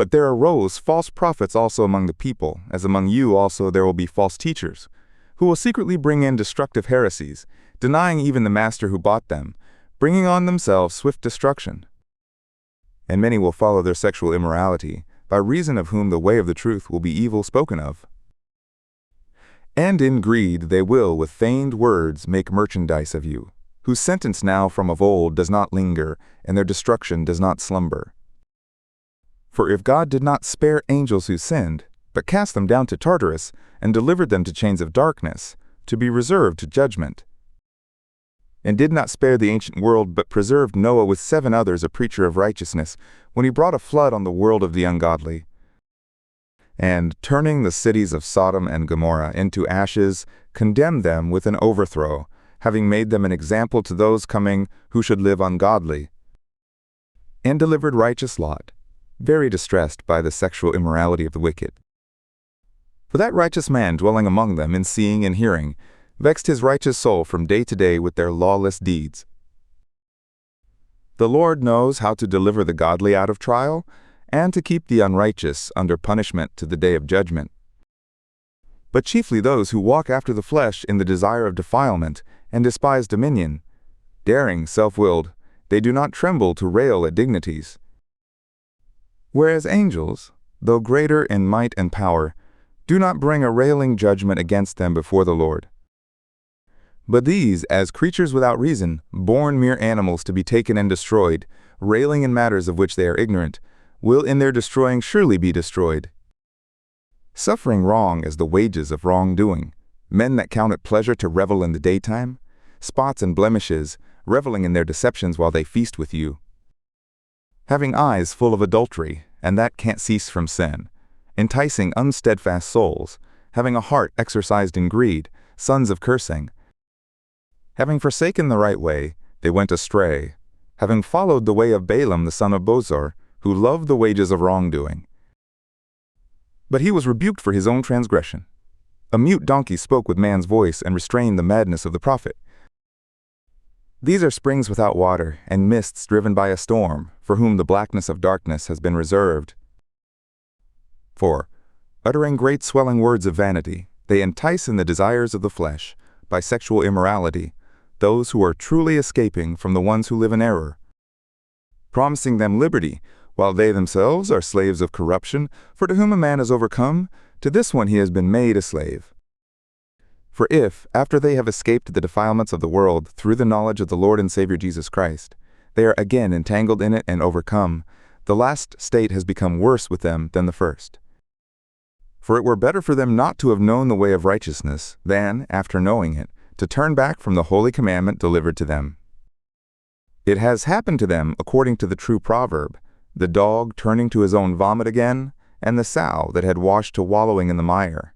But there arose false prophets also among the people, as among you also there will be false teachers, who will secretly bring in destructive heresies, denying even the master who bought them, bringing on themselves swift destruction. And many will follow their sexual immorality, by reason of whom the way of the truth will be evil spoken of. And in greed they will with feigned words make merchandise of you, whose sentence now from of old does not linger, and their destruction does not slumber. For if God did not spare angels who sinned, but cast them down to Tartarus, and delivered them to chains of darkness, to be reserved to judgment, and did not spare the ancient world, but preserved Noah with 7 others a preacher of righteousness, when he brought a flood on the world of the ungodly, and, turning the cities of Sodom and Gomorrah into ashes, condemned them with an overthrow, having made them an example to those coming who should live ungodly, and delivered righteous Lot, very distressed by the sexual immorality of the wicked. For that righteous man dwelling among them in seeing and hearing, vexed his righteous soul from day to day with their lawless deeds. The Lord knows how to deliver the godly out of trial, and to keep the unrighteous under punishment to the day of judgment. But chiefly those who walk after the flesh in the desire of defilement, and despise dominion, daring, self-willed, they do not tremble to rail at dignities. Whereas angels, though greater in might and power, do not bring a railing judgment against them before the Lord. But these, as creatures without reason, born mere animals to be taken and destroyed, railing in matters of which they are ignorant, will in their destroying surely be destroyed. Suffering wrong as the wages of wrongdoing, men that count it pleasure to revel in the daytime, spots and blemishes, reveling in their deceptions while they feast with you. Having eyes full of adultery, and that can't cease from sin, enticing unsteadfast souls, having a heart exercised in greed, sons of cursing. Having forsaken the right way, they went astray, having followed the way of Balaam the son of Bosor, who loved the wages of wrongdoing. But he was rebuked for his own transgression. A mute donkey spoke with man's voice and restrained the madness of the prophet. These are springs without water, and mists driven by a storm, for whom the blackness of darkness has been reserved. For, uttering great swelling words of vanity, they entice in the desires of the flesh, by sexual immorality, those who are truly escaping from the ones who live in error, promising them liberty, while they themselves are slaves of corruption, for to whom a man is overcome, to this one he has been made a slave. For if, after they have escaped the defilements of the world through the knowledge of the Lord and Savior Jesus Christ, they are again entangled in it and overcome, the last state has become worse with them than the first. For it were better for them not to have known the way of righteousness, than, after knowing it, to turn back from the holy commandment delivered to them. It has happened to them according to the true proverb, the dog turning to his own vomit again, and the sow that had washed to wallowing in the mire.